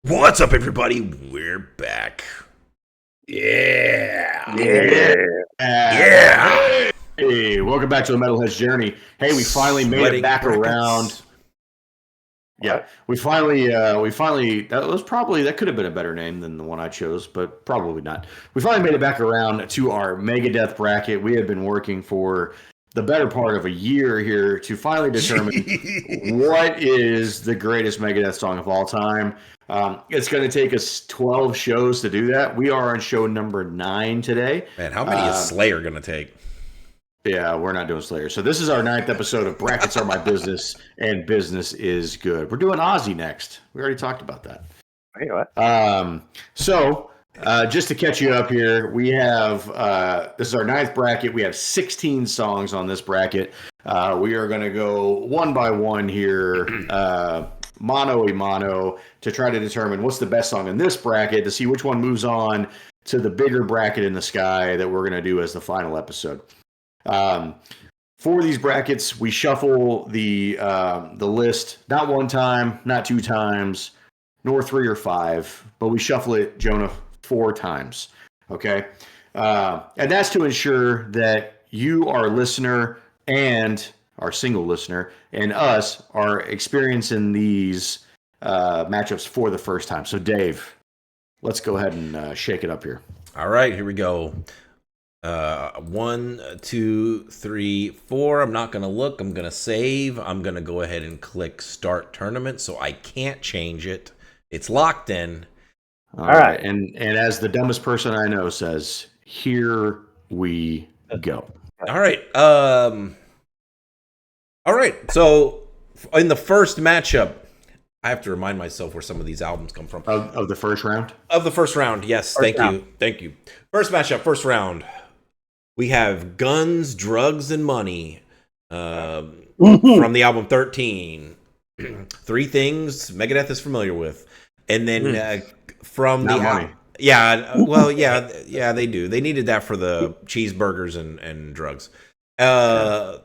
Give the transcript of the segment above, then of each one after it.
What's up, everybody? We're back. Yeah. Yeah. Yeah. Hey, welcome back to the Metalhead's Journey. Hey, we finally made Sweating it back brackets. around. Yeah, we finally, that could have been a better name than the one I chose, but probably not. We finally made it back around to our Megadeth bracket. We have been working for the better part of a year here to finally determine what is the greatest Megadeth song of all time. It's going to take us 12 shows to do that. We are on show number 9 today. Man, how many is Slayer going to take? Yeah, we're not doing Slayer. So this is our 9th episode of Brackets Are My Business, and Business is Good. We're doing Ozzy next. We already talked about that. Hey, what? Just to catch you up here, we have, this is our 9th bracket. We have 16 songs on this bracket. We are going to go one by one here, mano a mano, to try to determine what's the best song in this bracket, to see which one moves on to the bigger bracket in the sky that we're going to do as the final episode. For these brackets, we shuffle the list not one time, not 2 times, nor 3 or 5, but we shuffle it, Jonah, 4 times. Okay, and that's to ensure that you, our listener, and our single listener, and us are experiencing these matchups for the first time. So, Dave, let's go ahead and shake it up here. All right, here we go. 1, 2, 3, 4. I'm not going to look. I'm going to save. I'm going to go ahead and click Start Tournament, so I can't change it. It's locked in. All right. And as the dumbest person I know says, here we go. All right. All right. So in the first matchup, I have to remind myself where some of these albums come from. Of the first round? Of the first round, yes. Thank you. First matchup, first round. We have Guns, Drugs, and Money from the album 13. 3 things Megadeth is familiar with. And then from Not the money. Yeah, they do. They needed that for the cheeseburgers and drugs. And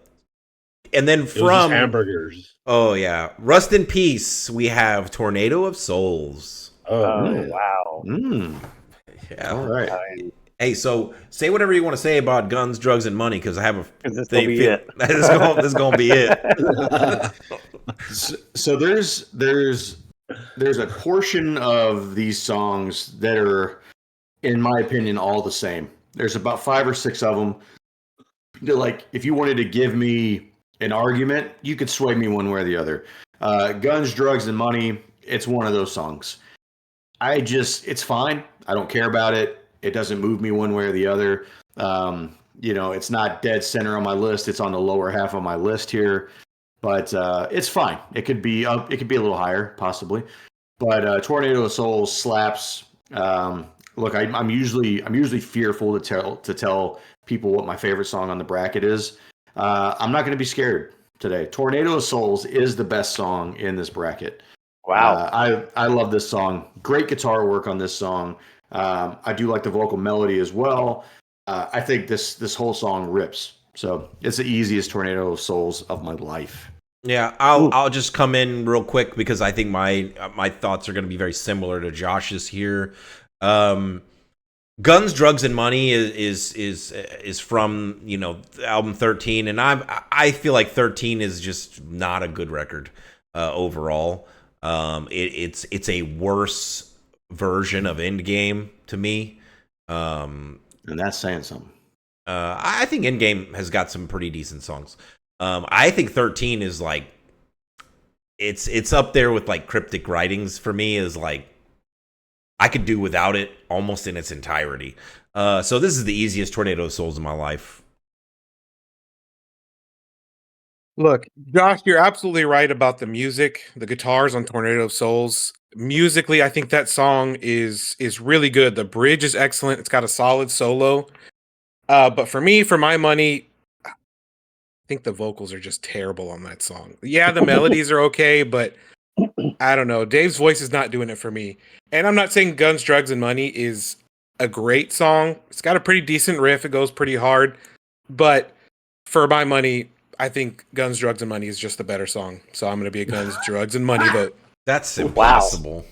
then from hamburgers. Oh yeah, Rust in Peace. We have Tornado of Souls. Oh, wow. Yeah. All right. Hey, so say whatever you want to say about Guns, Drugs, and Money, because I have a This thing. will be it. This is gonna be it. So there's a portion of these songs that are, in my opinion, all the same. There's about 5 or 6 of them. They're like, if you wanted to give me an argument, you could sway me one way or the other. Guns, Drugs, and Money, it's one of those songs. It's fine. I don't care about it. It doesn't move me one way or the other. It's not dead center on my list. It's on the lower half of my list here. But it's fine. It could be up. It could be a little higher, possibly. But Tornado of Souls slaps. Look, I'm usually fearful to tell people what my favorite song on the bracket is. I'm not going to be scared today. Tornado of Souls is the best song in this bracket. Wow. I love this song. Great guitar work on this song. I do like the vocal melody as well. I think this whole song rips. So it's the easiest Tornado of Souls of my life. Yeah, I'll just come in real quick because I think my thoughts are going to be very similar to Josh's here. Guns, Drugs, and Money is from the album 13, and I feel like 13 is just not a good record overall. It's a worse version of Endgame to me. And that's saying something. I think Endgame has got some pretty decent songs. I think 13 is like it's up there with like Cryptic Writings for me. Is like I could do without it almost in its entirety. So this is the easiest Tornado of Souls in my life. Look, Josh, you're absolutely right about the music, the guitars on Tornado of Souls. Musically, I think that song is really good. The bridge is excellent. It's got a solid solo. But for me, for my money, I think the vocals are just terrible on that song. Yeah, the melodies are okay, but I don't know. Dave's voice is not doing it for me. And I'm not saying Guns, Drugs, and Money is a great song. It's got a pretty decent riff. It goes pretty hard. But for my money, I think Guns, Drugs, and Money is just the better song. So I'm going to be a Guns, Drugs, and Money vote. That's impossible.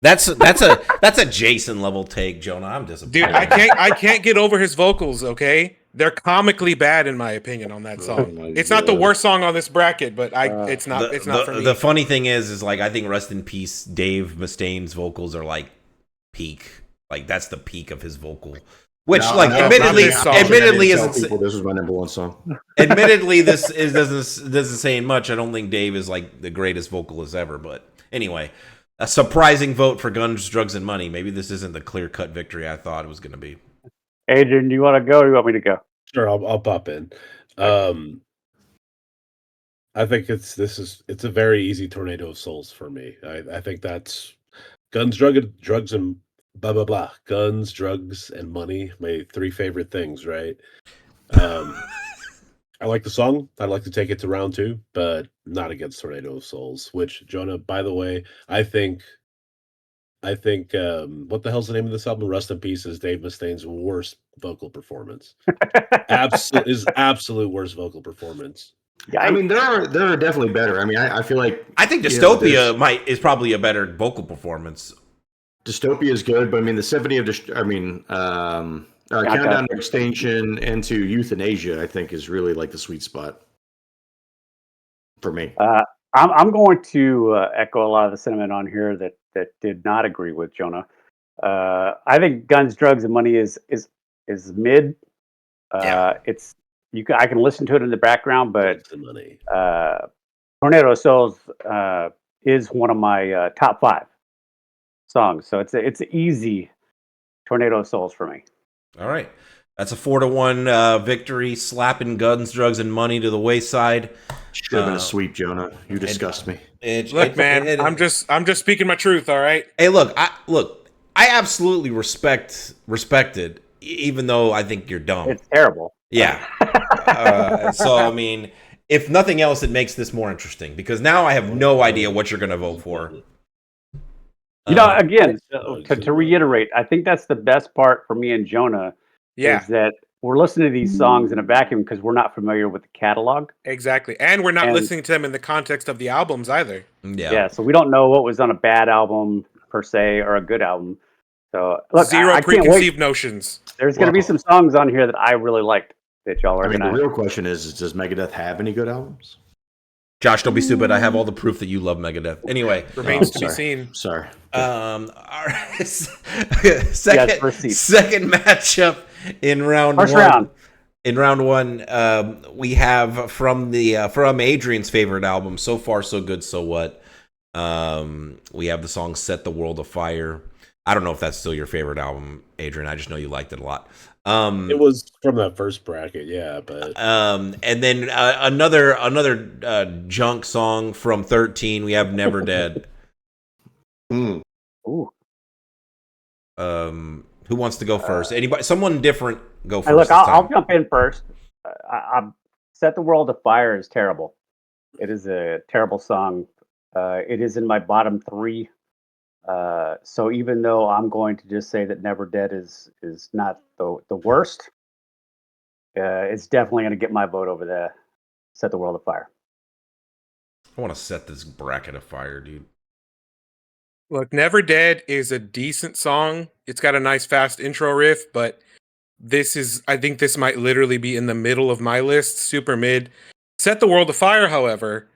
That's a Jason level take, Jonah. I'm disappointed. Dude, I can't get over his vocals, okay? They're comically bad in my opinion on that song. my It's not the God. worst song on this bracket, but it's not for me. The funny thing is like I think rest in peace, Dave Mustaine's vocals are like peak. Like that's the peak of his vocal. Which admittedly isn't this was my number one song. admittedly doesn't say much. I don't think Dave is like the greatest vocalist ever, but anyway, a surprising vote for Guns, Drugs, and Money. Maybe this isn't the clear-cut victory I thought it was going to be. Adrian, do you want to go or do you want me to go? Sure, I'll pop in. I think it's a very easy Tornado of Souls for me. I think that's Guns, Drugs, and blah blah blah. Guns, drugs, and money. My 3 favorite things, right? I like the song. I'd like to take it to round 2, but not against Tornado of Souls. Which Jonah, by the way, I think what the hell's the name of this album? Rest in Peace is Dave Mustaine's worst vocal performance. Absolute worst vocal performance. Yeah, I mean, there are definitely better. I mean, I feel like I think Dystopia is probably a better vocal performance. Dystopia is good, but I mean, the Symphony of Countdown to Extinction into Euthanasia, I think, is really like the sweet spot for me. I'm going to echo a lot of the sentiment on here that did not agree with Jonah. I think Guns, Drugs, and Money is mid. It's I can listen to it in the background, but The money. Tornado of Souls is one of my top 5 songs, so it's easy Tornado of Souls for me. All right. That's a 4-1 victory, slapping Guns, Drugs, and Money to the wayside. Should have been a sweep, Jonah. You disgust me. Look, man, I'm just speaking my truth, all right? Hey, I absolutely respected, even though I think you're dumb. It's terrible. Yeah. So I mean, if nothing else, it makes this more interesting because now I have no idea what you're going to vote for. Again, to reiterate, I think that's the best part for me and Jonah. Yeah, is that we're listening to these songs in a vacuum because we're not familiar with the catalog. exactly. And we're not listening to them in the context of the albums either. Yeah, so we don't know what was on a bad album per se or a good album. So look, Zero I can't preconceived wait. notions. There's going to be some songs on here that I really liked that y'all are I mean, going the to. real question is does Megadeth have any good albums? Josh, don't be stupid. I have all the proof that you love Megadeth. Anyway, Remains to be seen. Sorry. all right. First seed. Second matchup in round First one. round. In round one, we have from Adrian's favorite album, So Far So Good So What. We have the song Set the World Afire. I don't know if that's still your favorite album, Adrian. I just know you liked it a lot. It was from that first bracket, yeah, but and then another junk song from 13. We have Never Dead. Mm. Ooh. Who wants to go first? Anybody? Someone different go first. Hey, look, this I'll time. jump in first. Set the World Afire is terrible. It is a terrible song. It is in my bottom 3. So even though I'm going to just say that Never Dead is not the worst, it's definitely going to get my vote over the Set the World Afire. I want to set this bracket afire, dude. Look, Never Dead is a decent song. It's got a nice fast intro riff, but I think this might literally be in the middle of my list, super mid. Set the World Afire, however,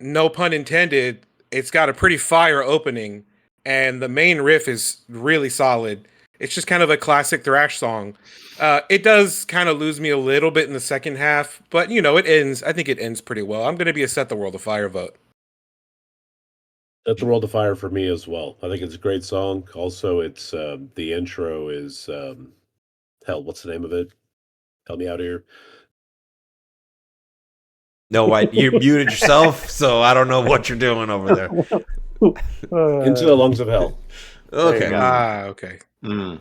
no pun intended, it's got a pretty fire opening, and the main riff is really solid. It's just kind of a classic thrash song. It does kind of lose me a little bit in the second half, but it ends. I think it ends pretty well. I'm going to be a Set the World Afire vote. Set the World Afire for me as well. I think it's a great song. Also, it's the intro is hell. What's the name of it? Help me out here. No, you muted yourself, so I don't know what you're doing over there. Into the Lungs of Hell. Okay. Okay. Mm.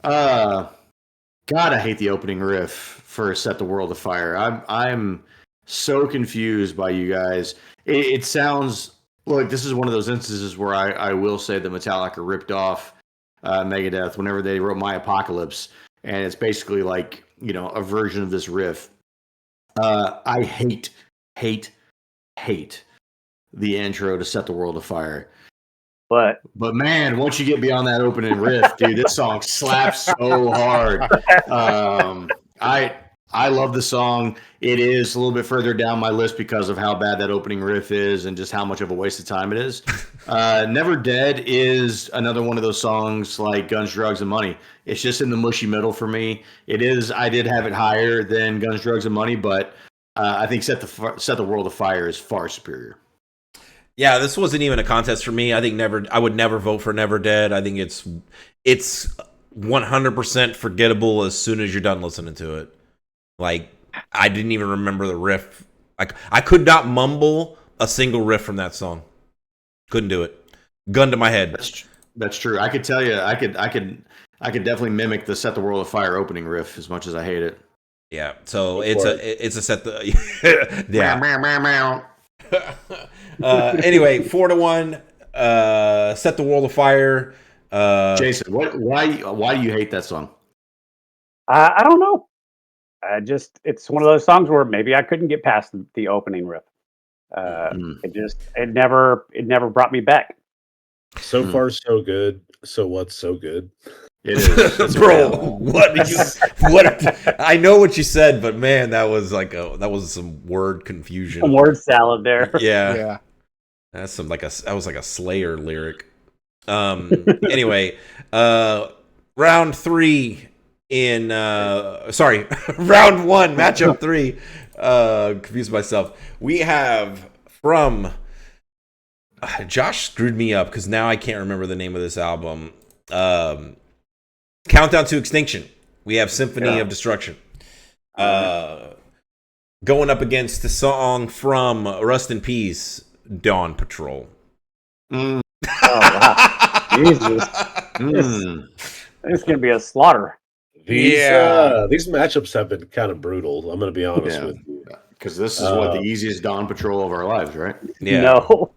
God, I hate the opening riff for Set the World Afire. I'm so confused by you guys. It sounds like this is one of those instances where I will say that Metallica ripped off Megadeth whenever they wrote My Apocalypse, and it's basically like a version of this riff. I hate the intro to Set the World Afire. But man, once you get beyond that opening riff, dude, this song slaps so hard. I love the song. It is a little bit further down my list because of how bad that opening riff is and just how much of a waste of time it is. Never Dead is another one of those songs like Guns, Drugs, and Money. It's just in the mushy middle for me. It is. I did have it higher than Guns, Drugs, and Money, but I think Set the World Afire is far superior. Yeah, this wasn't even a contest for me. I think I would never vote for Never Dead. I think it's 100% forgettable as soon as you're done listening to it. Like, I didn't even remember the riff. I could not mumble a single riff from that song. Couldn't do it. Gun to my head. That's true. I could tell you. I could definitely mimic the Set the World Afire opening riff as much as I hate it. Yeah. So it's a set. Yeah. Anyway, 4-1. Set the World Afire. Jason, why do you hate that song? I don't know. It's one of those songs where maybe I couldn't get past the opening riff. It never brought me back. So far, so good. So what's so good? It is, bro. What did you? What? I know what you said, but man, that was some word confusion. Some word salad there. Yeah. That's that was like a Slayer lyric. Anyway, round 3 in round 1, matchup 3. Confused myself. We have from Josh screwed me up because now I can't remember the name of this album. Countdown to Extinction. We have Symphony of Destruction. Going up against the song from Rust in Peace, Dawn Patrol. Oh, wow. Jesus. It's going to be a slaughter. These matchups have been kind of brutal. I'm going to be honest with you. Because this is the easiest Dawn Patrol of our lives, right? Yeah. No.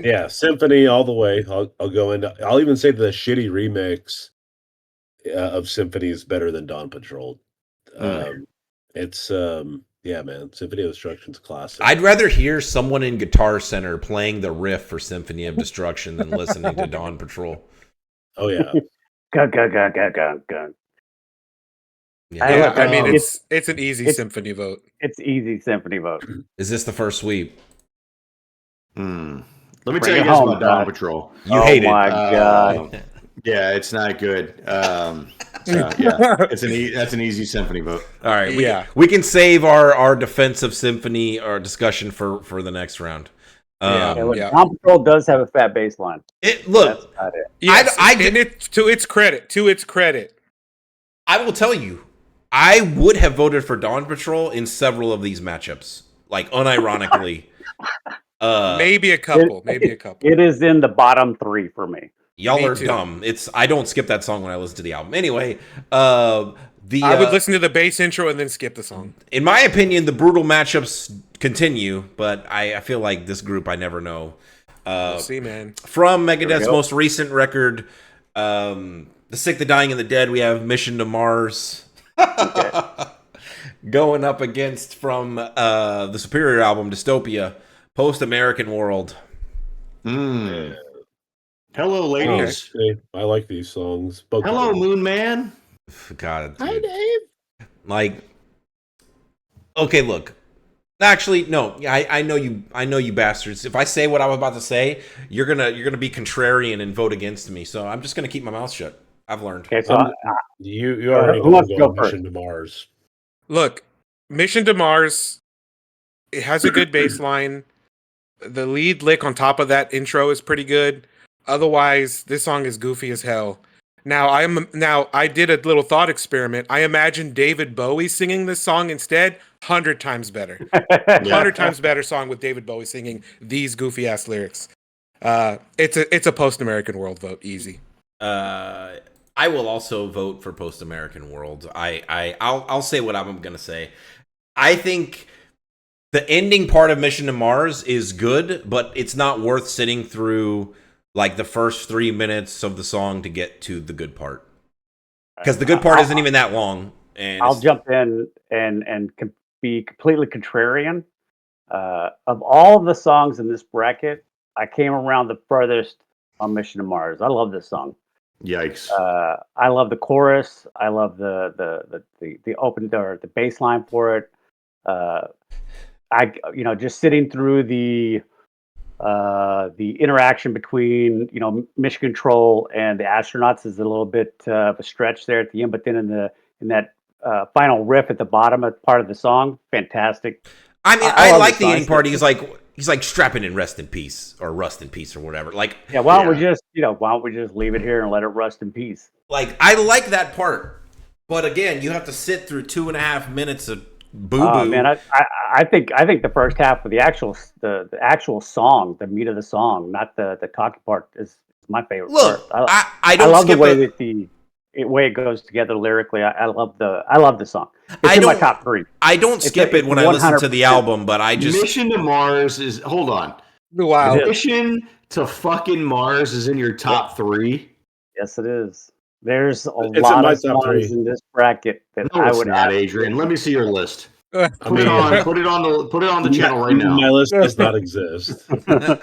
Yeah, Symphony all the way. I'll go into. I'll even say the shitty remix of Symphony is better than Dawn Patrol. It's yeah, man. Symphony of Destruction's classic. I'd rather hear someone in Guitar Center playing the riff for Symphony of Destruction than listening to Dawn Patrol. Oh yeah. Gun. Yeah. I mean, it's an easy Symphony vote. It's easy Symphony vote. Is this the first sweep? Let me tell you guys about Dawn Patrol. You hate it. Oh my god. Yeah, it's not good. That's an easy Symphony vote. All right, we can save our defensive Symphony or discussion for the next round. Dawn Patrol does have a fat bass line. Look, that's not it. Yes, to its credit, I will tell you, I would have voted for Dawn Patrol in several of these matchups, like unironically. Maybe a couple. It is in the bottom 3 for me. Y'all are dumb. I don't skip that song when I listen to the album. Anyway, I would listen to the bass intro and then skip the song. In my opinion, the brutal matchups continue, but I feel like this group I never know. We'll see, man. From Megadeth's most recent record, The Sick, the Dying, and the Dead, we have Mission to Mars. Okay. Going up against from the superior album, Dystopia, Post American World. Hello, ladies. I like these songs. Hello, Moon Man. God, hi, Dave. Like, okay, look. Actually, no. I know you bastards. If I say what I'm about to say, you're gonna be contrarian and vote against me. So I'm just gonna keep my mouth shut. I've learned. Okay, so you already who wants to go Mission to Mars. Look, Mission to Mars. It has a good bass line. The lead lick on top of that intro is pretty good. Otherwise, this song is goofy as hell. Now I did a little thought experiment. I imagine David Bowie singing this song instead. 100 times better. 100 times better song with David Bowie singing these goofy ass lyrics. It's a Post American World vote. Easy. I will also vote for Post American World. I'll say what I'm gonna say. I think the ending part of Mission to Mars is good, but it's not worth sitting through like the first 3 minutes of the song to get to the good part, because the good part isn't even that long. And I'll jump in and be completely contrarian. Of all the songs in this bracket, I came around the furthest on Mission to Mars. I love this song. Yikes. I love the chorus. I love the open or the bass line for it. Just sitting through the interaction between Mission Control and the astronauts is a little bit of a stretch there at the end, but then in that final riff at the bottom of part of the song, fantastic. I mean, I I love like the the song. ending part. He's like strapping in rest in peace or rust in peace or whatever. Like, Yeah, why don't we just leave it here and let it rust in peace? I like that part, but again, you have to sit through 2.5 minutes of boo boo. Man, I think the first half of the actual song, the meat of the song, not the talking part, is my favorite Look, part. I don't love skip the way it. that way it goes together lyrically. I love the song. It's in my top 3. I don't skip it when I listen to the 100%. album, but I just Mission to Mars is. Hold on. Wow. It is. Mission to fucking Mars is in your top 3. Yes, it is. There's a in lot my of top songs 3. in this bracket that No, I it's would not, ask. Adrian. Let me see your list. I Put mean, it on the channel right now. My list does not exist. My And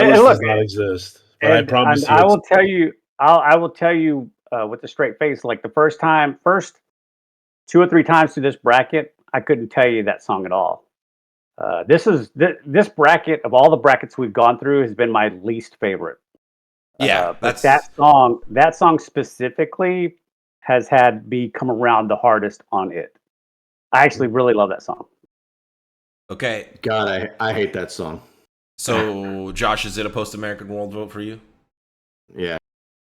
list look, does not exist. But I And, promise and you, I will tell you, I will tell you with a straight face. Like the first 2 or 3 times through this bracket, I couldn't tell you that song at all. This bracket of all the brackets we've gone through has been my least favorite. yeah, But that's that song specifically has had me come around the hardest on it. I actually really love that song. okay. God, I hate that song. So, Josh, is it a post-American World vote for you? Yeah,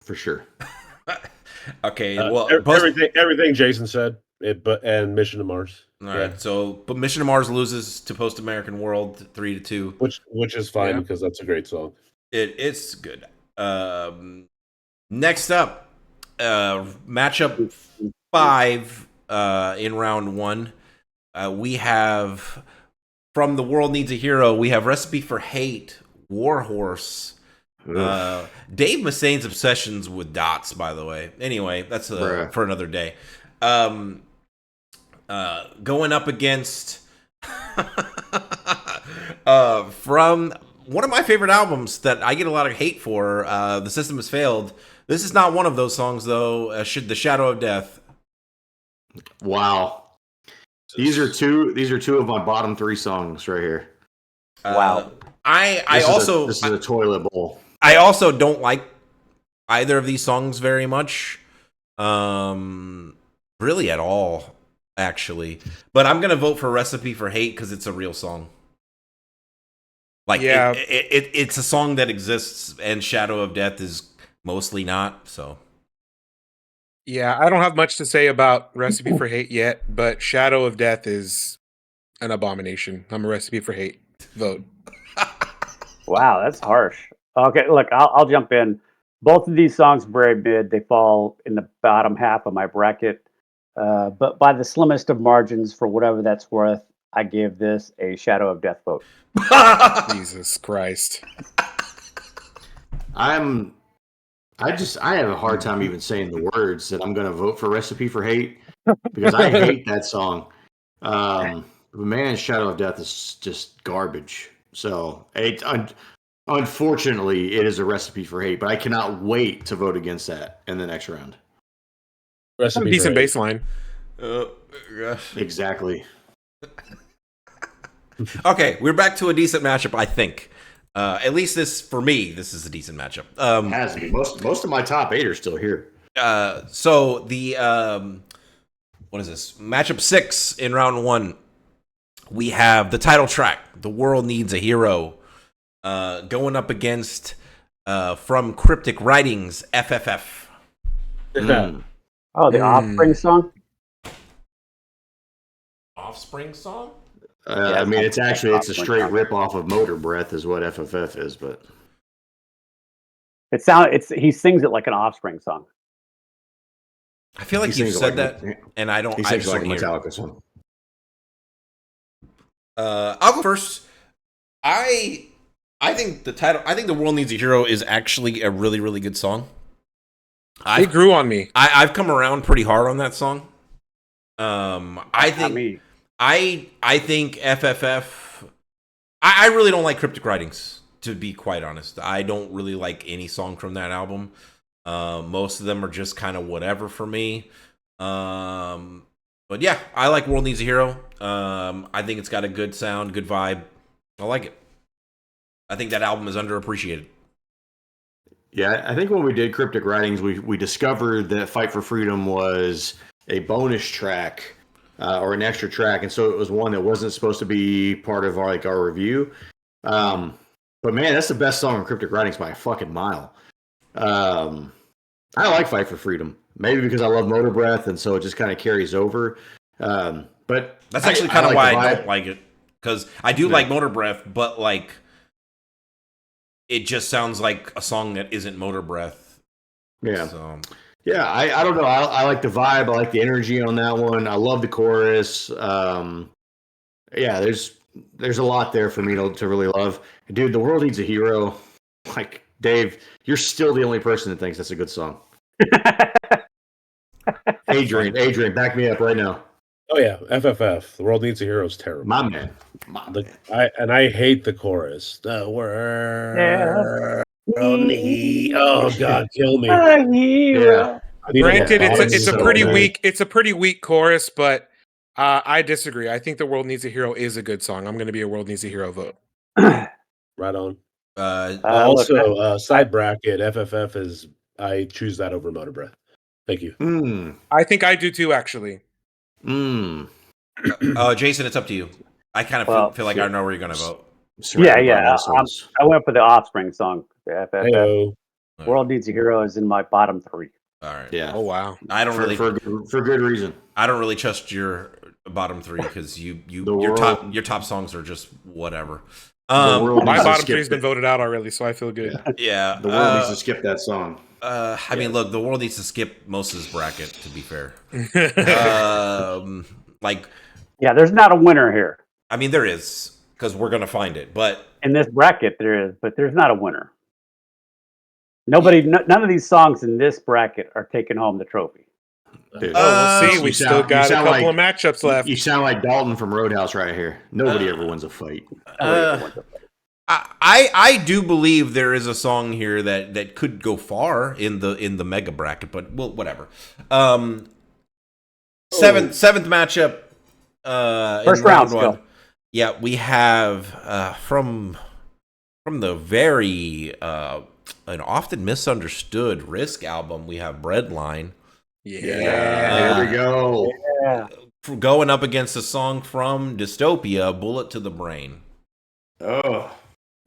for sure. Okay, well, everything Jason said, and Mission to Mars. all right. So, but Mission to Mars loses to Post-American World 3-2. Which is fine Yeah. because that's a great song. It's good. Next up, matchup 5 in round 1. We have from The World Needs a Hero. We have Recipe for Hate, Warhorse. Dave Mussane's obsessions with dots, by the way. Anyway, that's for another day. Going up against from one of my favorite albums that I get a lot of hate for, The System Has Failed. This is not one of those songs, though. The Shadow of Death. Wow. These are two of my bottom 3 songs right here. Wow. This is a toilet bowl. I also don't like either of these songs very much. Really at all, actually. But I'm gonna vote for Recipe for Hate because it's a real song. Like, Yeah. it's a song that exists, and Shadow of Death is mostly not. So Yeah, I don't have much to say about Recipe for Hate yet, but Shadow of Death is an abomination. I'm a Recipe for Hate vote. Wow, that's harsh. Okay, look, I'll jump in. Both of these songs very mid. They fall in the bottom half of my bracket. But by the slimmest of margins, for whatever that's worth, I give this a Shadow of Death vote. Jesus Christ. I have a hard time even saying the words that I'm going to vote for Recipe for Hate because I hate that song. But man, Shadow of Death is just garbage. So unfortunately, it is a Recipe for Hate, but I cannot wait to vote against that in the next round. Some Recipe decent for Hate. bass line. Exactly. okay, we're back to a decent matchup, I think. At least for me, this is a decent matchup. Has to be. Most of my top 8 are still here. So the what is this? Matchup 6 in round 1. We have the title track, The World Needs a Hero, going up against from Cryptic Writings, FFF. Oh, the Offspring song? Offspring song? I mean, it's a straight rip off of Motor Breath is what FFF is, but he sings it like an Offspring song. I feel like you said that, and I don't. He I sings just like a don't hear. Metallica song. I'll go first. I think the title. I think The World Needs a Hero is actually a really, really good song. It grew on me. I've come around pretty hard on that song. I think FFF I really don't like Cryptic Writings, to be quite honest. I don't really like any song from that album. Most of them are just kind of whatever for me. But yeah, I like World Needs a Hero. I think it's got a good sound, good vibe. I like it. I think that album is underappreciated. Yeah, I think when we did Cryptic Writings, we discovered that Fight for Freedom was a bonus track or an extra track, and so it was one that wasn't supposed to be part of our review. But man, that's the best song on Cryptic Writings by a fucking mile. I like Fight for Freedom, maybe because I love Motor Breath, and so it just kind of carries over. But that's actually kind of why I don't like it, because I do Yeah. like Motor Breath, but like it just sounds like a song that isn't Motor Breath. Yeah. So. Yeah, I don't know. I like the vibe. I like the energy on that one. I love the chorus. Yeah, there's a lot there for me to really love. Dude, The World Needs a Hero. Like, Dave, you're still the only person that thinks that's a good song. Adrian, back me up right now. Oh yeah, FFF. The World Needs a Hero is terrible. My man. I hate the chorus. The world need. Oh God, kill me. Yeah. I need Granted, a it's a so pretty bad. weak chorus, but I disagree. I think The World Needs a Hero is a good song. I'm going to be a World Needs a Hero vote. Right on. Look, Also, side bracket FFF is. I choose that over Motor Breath. Thank you. I think I do too, actually. Jason, it's up to you. I kind of feel like I know where you're going to vote. Yeah. I went for the Offspring song. The FFF. Heyo. World Needs a Hero is in my bottom 3. All right. Yeah. Oh wow. I don't really for good reason. I don't really trust your bottom 3 because your top songs are just whatever. world My needs to bottom skip 3's been it. voted out already, so I feel good. Yeah. The world needs to skip that song. I mean, look, the world needs to skip most of this bracket. To be fair, like, Yeah, there's not a winner here. I mean, there is, because we're gonna find it, but In this bracket, there is, but there's not a winner. None of these songs in this bracket are taking home the trophy. Dude. Oh, we'll see. you We sound- still you got a sound couple like- of matchups left. You sound like Dalton from Roadhouse right here. Nobody ever wins a fight. I do believe there is a song here that could go far in the mega bracket, but well, whatever. Seventh matchup. First in round one. still. Yeah, we have from the very an often misunderstood Risk album. We have Breadline. Yeah, there we go. Yeah. Going up against a song from Dystopia, Bullet to the Brain. Oh,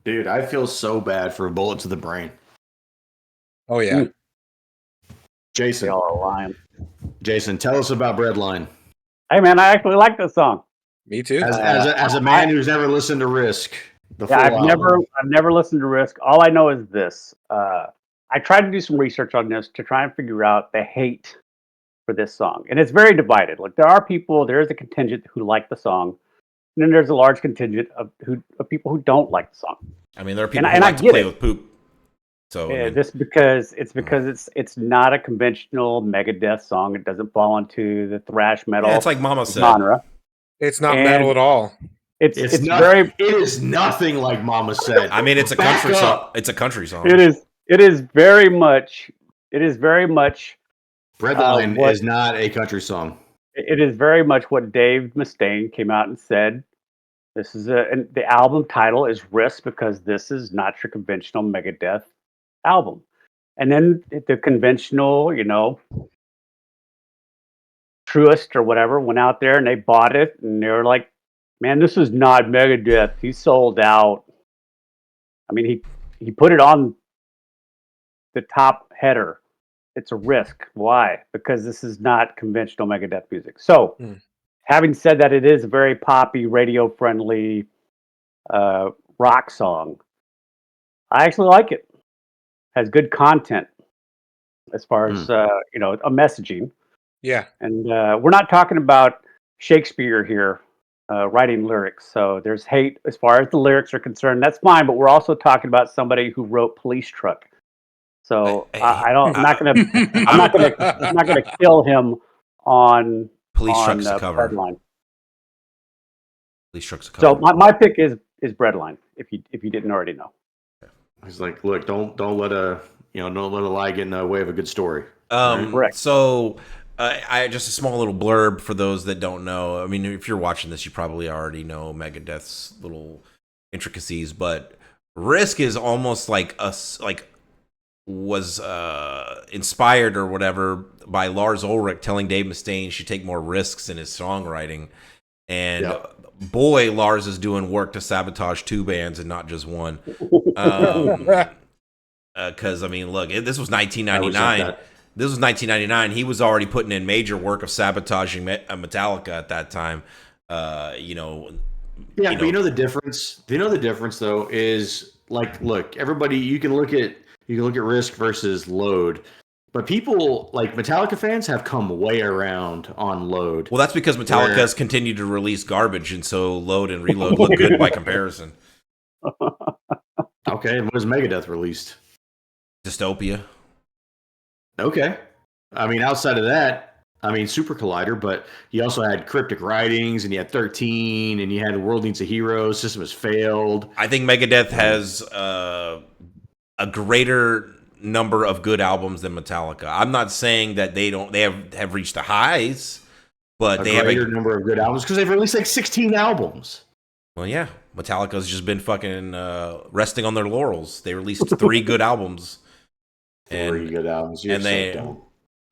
dude, I feel so bad for a Bullet to the Brain. Oh yeah. Jason, Y'all are lying. tell us about Breadline. Hey man, I actually like this song. Me too. As a man who's never listened to Risk, I've never listened to Risk. All I know is this. I tried to do some research on this to try and figure out the hate for this song, and it's very divided. Like there is a contingent who like the song, and then there's a large contingent of people who don't like the song. I mean, there are people And who I like to get play it. with poop. So I mean, This because it's not a conventional Megadeth song. It doesn't fall into the thrash metal yeah, it's like Mama said. genre. It's not And- metal at all. It's It is nothing like Mama said. I mean, it's a Back country up. song. It's a country song. It is very much. Breadline what- is not a country song. It is very much what Dave Mustaine came out and said. This is and the album title is Risk because this is not your conventional Megadeth album. And then the conventional, truist or whatever went out there and they bought it and they were like, "Man, this is not Megadeth. He sold out." I mean, he put it on the top header. It's a Risk. Why? Because this is not conventional Megadeth music. So, having said that, it is a very poppy, radio-friendly rock song. I actually like it. Has good content as far as a messaging. Yeah. And we're not talking about Shakespeare here writing lyrics. So there's hate as far as the lyrics are concerned. That's fine. But we're also talking about somebody who wrote Police Truck. So I'm not gonna kill him on Police Truck's a cover. Breadline. Police Truck's a cover. So my pick is is Breadline. If you didn't already know. He's like, look, don't let a lie get in the way of a good story. Correct. So, I just a small little blurb for those that don't know. I mean, if you're watching this, you probably already know Megadeth's little intricacies, but Risk is almost like was inspired or whatever by Lars Ulrich telling Dave Mustaine he should take more risks in his songwriting. And boy, Lars is doing work to sabotage 2 bands and not just one. Because I mean, look, this was 1999. This was 1999. He was already putting in major work of sabotaging Metallica at that time. But you know the difference. Do you know the difference though? Is like, look, everybody. You can look at Risk versus Load, but people like Metallica fans have come way around on Load. Well, that's because Metallica has continued to release garbage, and so Load and Reload look good by comparison. Okay, and what has Megadeth released? Dystopia. Okay. I mean, outside of that, I mean, Super Collider, but you also had Cryptic Writings, and you had 13, and you had The World Needs a Hero, System Has Failed. I think Megadeth has a greater number of good albums than Metallica. I'm not saying that they have reached the highs, but they have a greater number of good albums because they've released like 16 albums. Well, yeah, Metallica's just been fucking resting on their laurels. They released 3 good albums. Three good albums. You're and they, so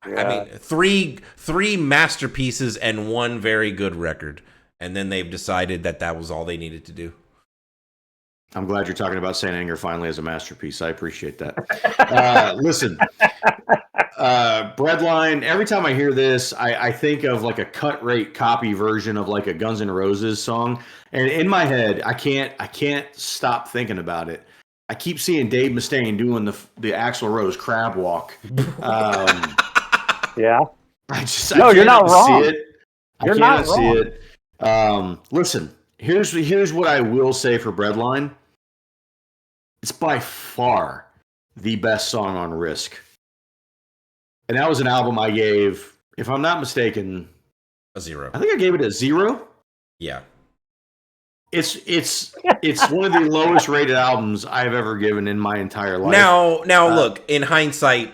dumb. I mean, three masterpieces and 1 very good record, and then they've decided that was all they needed to do. I'm glad you're talking about Saint Anger finally as a masterpiece. I appreciate that. Listen, Breadline. Every time I hear this, I think of like a cut rate copy version of like a Guns N' Roses song, and in my head, I can't stop thinking about it. I keep seeing Dave Mustaine doing the Axl Rose crab walk. Yeah. You're not wrong. See it. You're not wrong. See it. Listen, here's what I will say for Breadline. It's by far the best song on Risk. And that was an album I gave, if I'm not mistaken, a 0. I think I gave it a 0. Yeah. It's one of the lowest rated albums I've ever given in my entire life. Now look, in hindsight,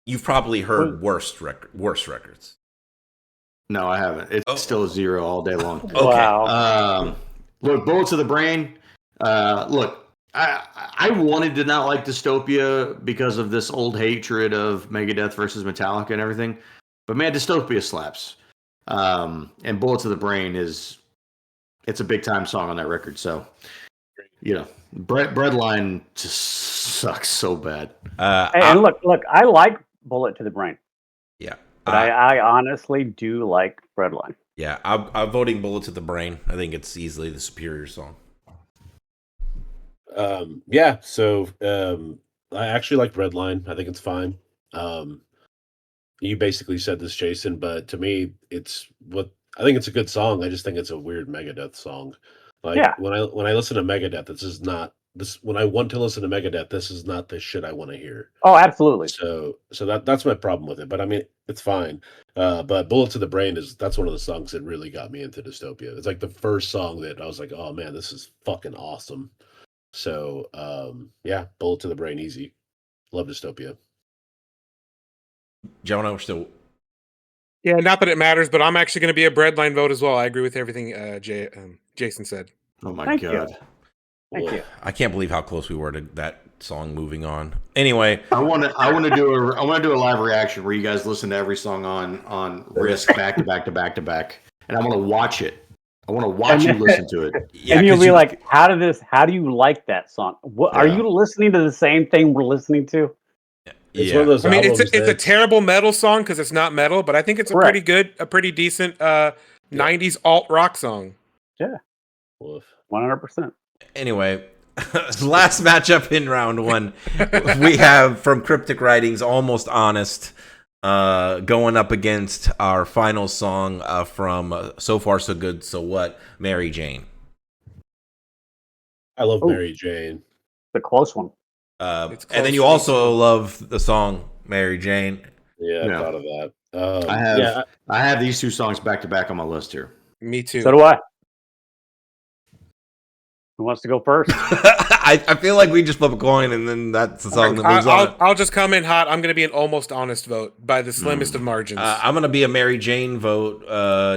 you've probably heard worse records. No, I haven't. It's still a 0 all day long. Okay. Wow. Look, Bullet to the Brain. Look, I wanted to not like Dystopia because of this old hatred of Megadeth versus Metallica and everything. But man, Dystopia slaps. And Bullet to the Brain it's a big time song on that record. So, Breadline just sucks so bad. And look, I like Bullet to the Brain. Yeah. But I honestly do like Breadline. Yeah, I'm voting Bullet to the Brain. I think it's easily the superior song. I actually like Breadline. I think it's fine. You basically said this, Jason, but to me, I think it's a good song. I just think it's a weird Megadeth song. When I listen to Megadeth, when I want to listen to Megadeth, this is not the shit I want to hear. Oh, absolutely. So that's my problem with it. But I mean, it's fine. But Bullet to the Brain that's one of the songs that really got me into Dystopia. It's like the first song that I was like, oh man, this is fucking awesome. So Bullet to the Brain, easy. Love Dystopia. Jonah, we're still. Yeah, not that it matters, but I'm actually going to be a Breadline vote as well. I agree with everything Jason said. Oh my Thank God. you. Thank you. I can't believe how close we were to that song moving on. Anyway, I want to do a live reaction where you guys listen to every song on Risk back to back to back to back, and I want to watch it. I want to watch you listen to it. yeah, and you'll be like, how do you like that song? Are you listening to the same thing we're listening to? It's one of those it's a terrible metal song because it's not metal, but I think it's a pretty decent 90s alt rock song. Yeah. 100%. Anyway, last matchup in round 1, we have from Cryptic Writings, Almost Honest, going up against our final song from So Far So Good So What, Mary Jane. I love Mary Jane. The close one. And then you also love the song Mary Jane. Yeah, I thought of that. I have these 2 songs back to back on my list here. Me too. So do I. Who wants to go first? I feel like we just flip a coin and then that's the song that moves on. I'll just come in hot. I'm going to be an almost honest vote by the slimmest of margins. I'm going to be a Mary Jane vote.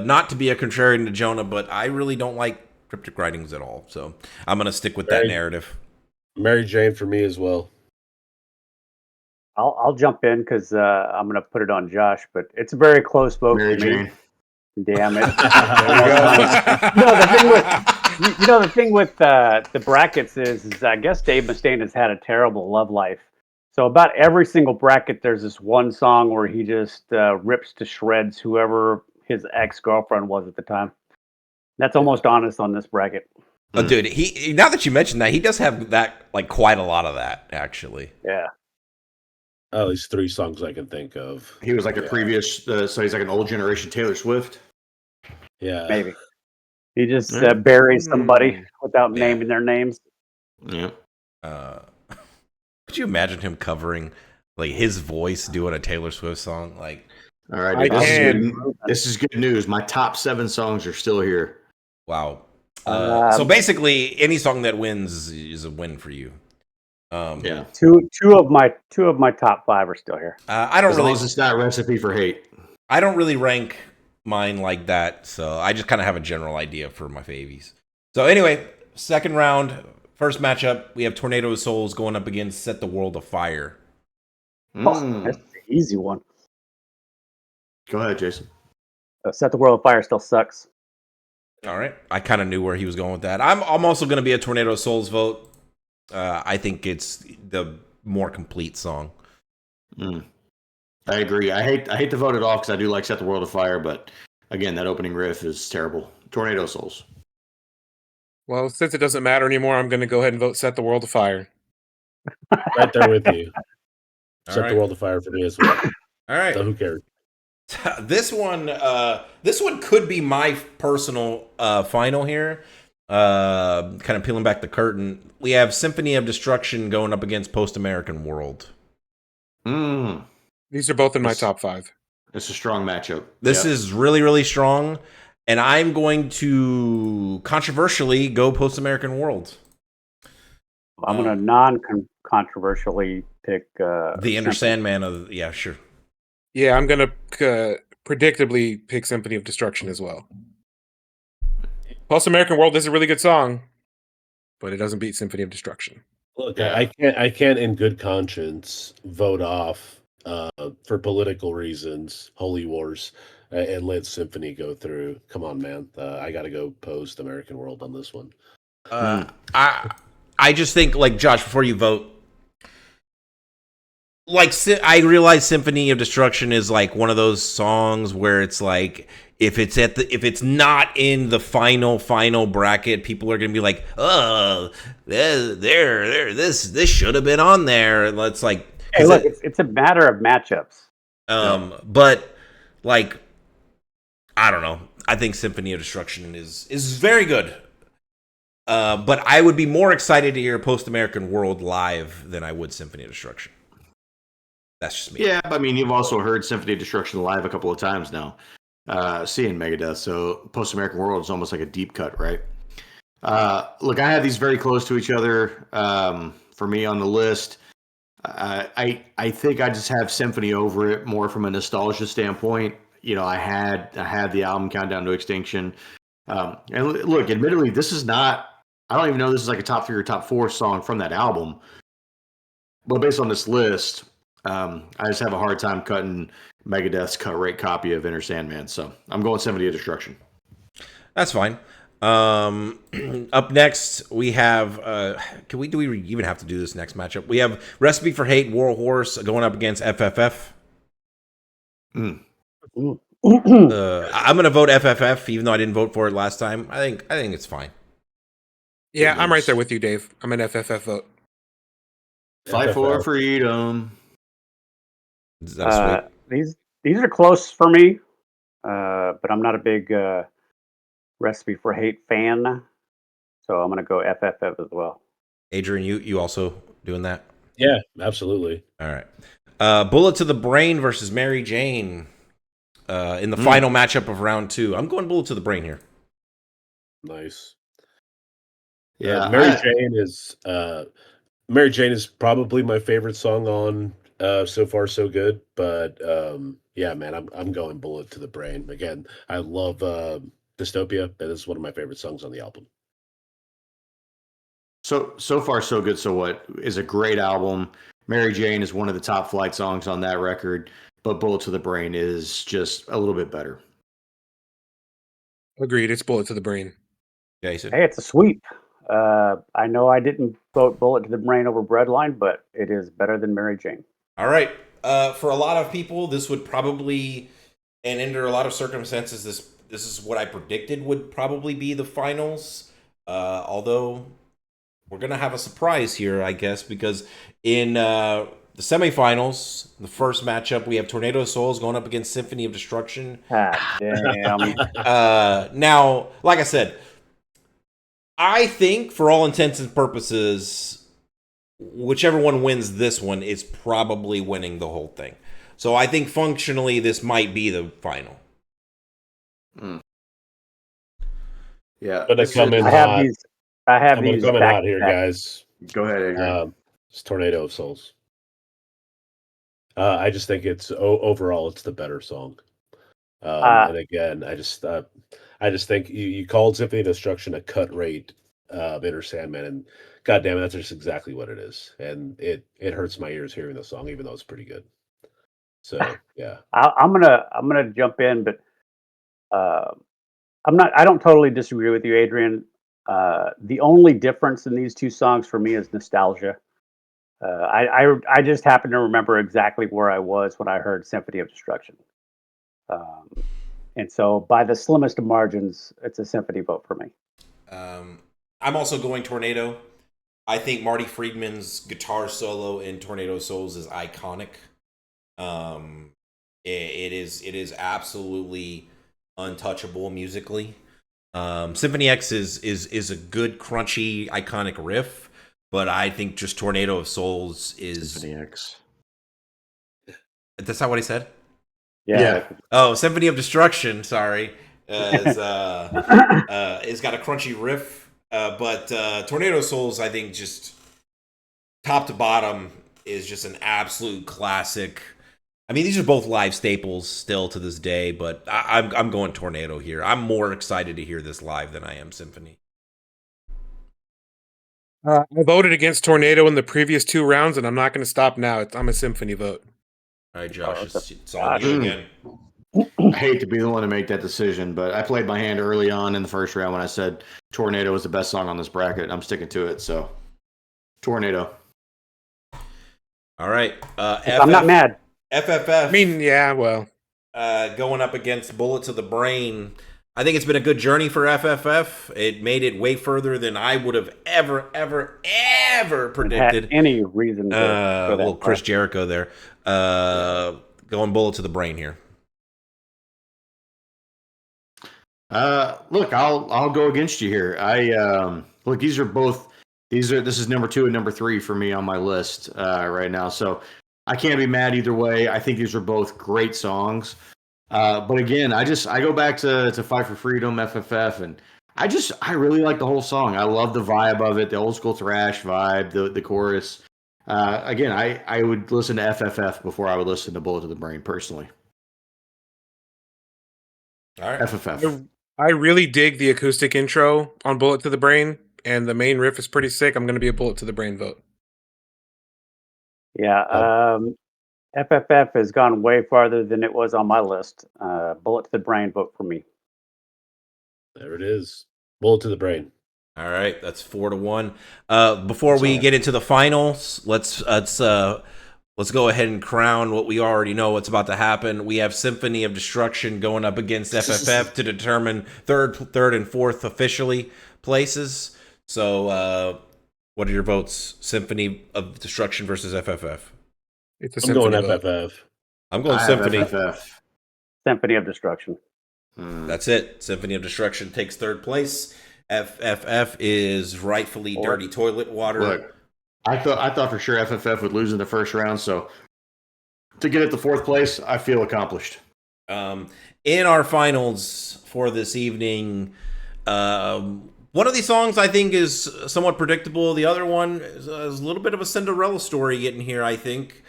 Not to be a contrarian to Jonah, but I really don't like cryptic writings at all. So I'm going to stick with that narrative. Mary Jane for me as well. I'll jump in because I'm going to put it on Josh, but it's a very close vote Mary for me. Jane. Damn it! The thing with the brackets is I guess Dave Mustaine has had a terrible love life. So about every single bracket, there's this one song where he just rips to shreds whoever his ex-girlfriend was at the time. That's almost honest on this bracket. Oh, dude, he now that you mentioned that, he does have that like quite a lot of that actually. Yeah. At least 3 songs I can think of. He was like a previous, so he's like an old generation Taylor Swift. Yeah. Maybe. He just buries somebody without naming their names. Yeah. Could you imagine him covering like his voice doing a Taylor Swift song? Like, all right, I can. this is good news. My top 7 songs are still here. wow. So basically, any song that wins is a win for you. Yeah. Two of my top 5 are still here. I don't As really. long as it's not Recipe for Hate. I don't really rank mine like that, so I just kind of have a general idea for my favies. So anyway, second round, first matchup, we have Tornado of Souls going up against Set the World Afire. Oh, that's an easy one. Go ahead, Jason. Set the World Afire still sucks. All right, I kind of knew where he was going with that. I'm also going to be a Tornado of Souls vote. I think it's the more complete song. I agree. I hate to vote it off because I do like Set the World Afire, but again, that opening riff is terrible. Tornado Souls. Well, since it doesn't matter anymore, I'm going to go ahead and vote Set the World Afire. Right there with you. All Set right. the World Afire for me as well. All right. So who cares? This one could be my personal final here. Kind of peeling back the curtain. We have Symphony of Destruction going up against Post American World. These are both in my top 5. It's a strong matchup. This is really, really strong. And I'm going to controversially go Post American World. I'm going to non-controversially pick the Enter Sandman of sure. Yeah, I'm going to predictably pick Symphony of Destruction as well. Post American World is a really good song, but it doesn't beat Symphony of Destruction. Look, I can't in good conscience vote off for political reasons, Holy Wars, and let Symphony go through. Come on, man. I got to go Post American World on this one. I just think, like, Josh, before you vote, like, I realize Symphony of Destruction is like one of those songs where it's like, if it's not in the final bracket, people are gonna be like, oh, this should have been on there. And it's like, hey, look, it's a matter of matchups. But like, I don't know. I think Symphony of Destruction is very good. But I would be more excited to hear Post American World live than I would Symphony of Destruction. That's just me. Yeah, but I mean, you've also heard Symphony of Destruction live a couple of times now, seeing Megadeth. So Post American World is almost like a deep cut, right? Look, I have these very close to each other. For me on the list, I think I just have Symphony over it more from a nostalgia standpoint. You know, I had the album Countdown to Extinction, and look, admittedly, this is not. I don't even know this is like a top 3 or top 4 song from that album. But based on this list, I just have a hard time cutting Megadeth's cut rate copy of Enter Sandman. So I'm going Symphony of Destruction. That's fine. Up next, we have. Do we even have to do this next matchup? We have Recipe for Hate, War Horse going up against FFF. I'm going to vote FFF, even though I didn't vote for it last time. I think it's fine. Yeah, I'm right there with you, Dave. I'm an FFF vote. Fight for freedom. Is that sweet? These are close for me, but I'm not a big Recipe for Hate fan, so I'm going to go FFF as well. Adrian, you also doing that? Yeah, absolutely. All right. Bullet to the Brain versus Mary Jane in the final matchup of round 2. I'm going Bullet to the Brain here. Nice. Yeah, Mary Jane is probably my favorite song on So Far So Good, but yeah, man, I'm going Bullet to the Brain. Again, I love Dystopia. That is one of my favorite songs on the album. so far so good. So what is a great album. Mary Jane is one of the top flight songs on that record, but Bullet to the Brain is just a little bit better. Agreed. It's Bullet to the Brain. Jason. Hey, it's a sweep. I know I didn't vote Bullet to the Brain over Breadline, but it is better than Mary Jane. All right. For a lot of people, this would probably, and under a lot of circumstances, this is what I predicted would probably be the finals. Although we're gonna have a surprise here, I guess, because in the semifinals, the first matchup, we have Tornado of Souls going up against Symphony of Destruction. Ah, damn. Now, like I said, I think for all intents and purposes, whichever one wins this one is probably winning the whole thing. So I think functionally this might be the final. Yeah, Gonna come in I have hot. these. I have I'm gonna these come in back hot here, to back. guys. Go ahead, Adrian. It's Tornado of Souls. I just think it's overall it's the better song. And again, I just think you called Symphony of Destruction a cut rate Inner Sandman, and God damn it, that's just exactly what it is. And it hurts my ears hearing the song, even though it's pretty good. So yeah, I'm gonna jump in, but I don't totally disagree with you, Adrian. The only difference in these two songs for me is nostalgia. I just happen to remember exactly where I was when I heard Symphony of Destruction. And so, by the slimmest of margins, it's a Symphony vote for me. I'm also going Tornado. I think Marty Friedman's guitar solo in Tornado Souls is iconic. It is absolutely untouchable musically. Symphony X is a good, crunchy, iconic riff, but I think just Tornado of Souls is Symphony X. That's not what he said. Yeah. Oh, Symphony of Destruction. Sorry, it's got a crunchy riff, but Tornado of Souls, I think, just top to bottom is just an absolute classic. I mean, these are both live staples still to this day, but I'm going Tornado here. I'm more excited to hear this live than I am Symphony. I voted against Tornado in the previous 2 rounds, and I'm not going to stop now. I'm a Symphony vote. All right, Josh, it's on you again. I hate to be the one to make that decision, but I played my hand early on in the first round when I said Tornado was the best song on this bracket. I'm sticking to it, so Tornado. All right. I'm not mad. FFF. I mean, yeah, well. Going up against Bullet to the Brain. I think it's been a good journey for FFF. It made it way further than I would have ever predicted. Had any reason to go that little Chris far. Jericho there. Going Bullet to the Brain here. Look, I'll go against you here. Look, this is number 2 and number 3 for me on my list right now. So I can't be mad either way. I think these are both great songs. But again, I go back to Fight for Freedom, FFF, and I really like the whole song. I love the vibe of it, the old school thrash vibe, the chorus. Again, I would listen to FFF before I would listen to Bullet to the Brain personally. All right. FFF. I really dig the acoustic intro on Bullet to the Brain, and the main riff is pretty sick. I'm going to be a Bullet to the Brain vote. Yeah, FFF has gone way farther than it was on my list. Bullet to the Brain vote for me. There it is. Bullet to the Brain. All right, that's 4-1. Before we get into the finals, let's go ahead and crown what we already know what's about to happen. We have Symphony of Destruction going up against FFF to determine third and fourth officially places. So, what are your votes? Symphony of Destruction versus FFF. I'm going FFF. I'm going Symphony. FFF. Symphony of Destruction. That's it. Symphony of Destruction takes third place. FFF is rightfully dirty toilet water. Look, I thought for sure FFF would lose in the first round, so to get it to fourth place, I feel accomplished. In our finals for this evening, One of these songs I think is somewhat predictable. The other one is a little bit of a Cinderella story getting here, I think.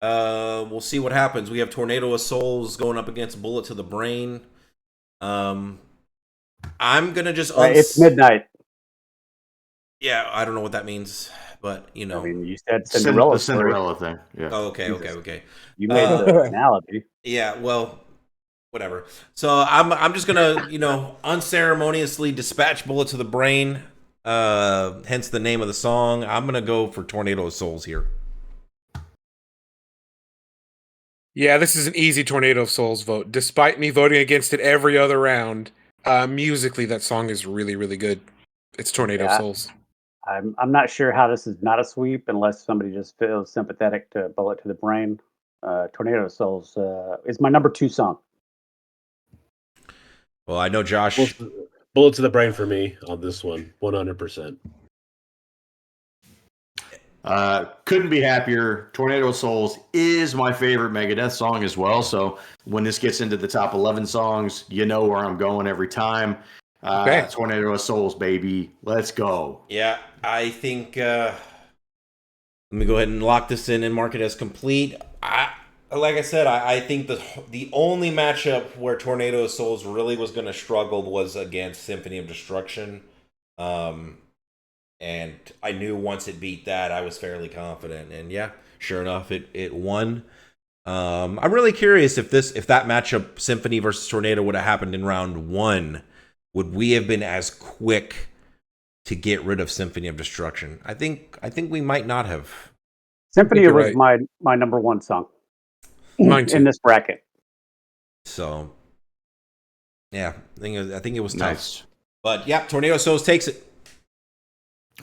We'll see what happens. We have Tornado of Souls going up against Bullet to the Brain. I'm gonna just It's midnight. Yeah, I don't know what that means, but you know. I mean, you said Cinderella. The Cinderella thing. Yeah. Oh, okay, Jesus. okay. You made the analogy. Yeah, well, whatever. So I'm just gonna, unceremoniously dispatch Bullet to the Brain. Hence the name of the song. I'm gonna go for Tornado of Souls here. Yeah, this is an easy Tornado of Souls vote. Despite me voting against it every other round, musically that song is really, really good. It's Tornado of Souls. I'm not sure how this is not a sweep unless somebody just feels sympathetic to Bullet to the Brain. Tornado of Souls is my number 2 song. Well, I know Josh. Bullet to the Brain for me on this one, 100%. Couldn't be happier. Tornado of Souls is my favorite Megadeth song as well. So when this gets into the top 11 songs, you know where I'm going every time. Okay. Tornado of Souls, baby. Let's go. Yeah, I think. Let me go ahead and lock this in and mark it as complete. Like I said, I think the only matchup where Tornado of Souls really was going to struggle was against Symphony of Destruction. And I knew once it beat that, I was fairly confident. And yeah, sure enough, it won. I'm really curious if that matchup, Symphony versus Tornado, would have happened in round 1. Would we have been as quick to get rid of Symphony of Destruction? I think we might not have. Symphony was my number 1 song. Mine too. In this bracket. So, yeah, I think it was Nice. tough. But yeah, Tornado of Souls takes it.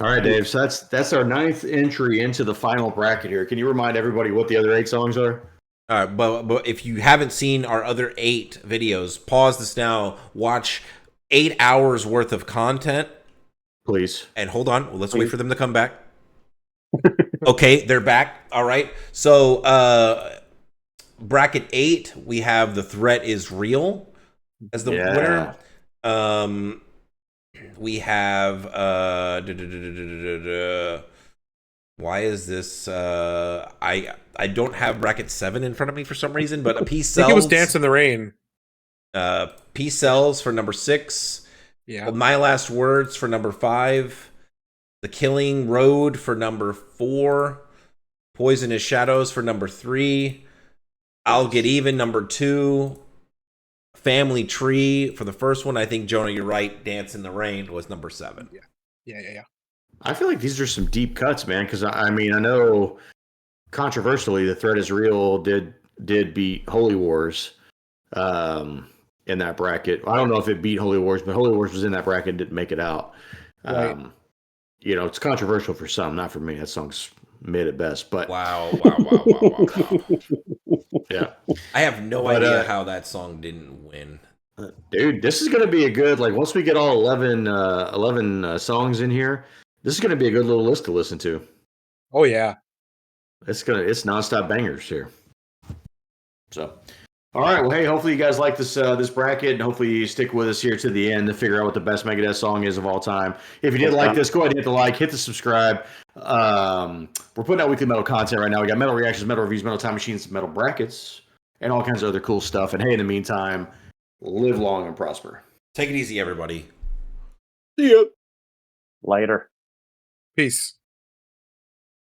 All right, Dave. So that's our 9th entry into the final bracket here. Can you remind everybody what the other 8 songs are? All right, but if you haven't seen our other 8 videos, pause this now. Watch 8 hours worth of content. Please. And hold on. Let's wait for them to come back. Okay, they're back. All right. So, bracket 8, we have The Threat Is Real as the winner. We have why is this I don't have bracket 7 in front of me for some reason, but a Peace Sells. I think it was Dance in the Rain. Peace Sells for number 6. Yeah. My Last Words for number 5. The Killing Road for number 4. Poisonous Shadows for number 3. I'll Get Even number 2. Family Tree for the first one. I think, Jonah, you're right. Dance in the Rain was number 7. Yeah. I feel like these are some deep cuts, man. Because I mean, I know controversially, The Threat Is Real did beat Holy Wars in that bracket. I don't know if it beat Holy Wars, but Holy Wars was in that bracket and didn't make it out. Right. It's controversial for some, not for me. That song's mid at best. But Wow. yeah, I have no idea how that song didn't win. Dude, this is going to be a good, once we get all 11 songs in here, this is going to be a good little list to listen to. Oh yeah. It's nonstop bangers here. So, all right. Well, hey, hopefully you guys like this bracket, and hopefully you stick with us here to the end to figure out what the best Megadeth song is of all time. If you did like this, go ahead and hit the like, hit the subscribe. We're putting out weekly metal content right now. We got metal reactions, metal reviews, metal time machines, metal brackets, and all kinds of other cool stuff. And hey, in the meantime, live long and prosper. Take it easy, everybody. See ya. Later. Peace.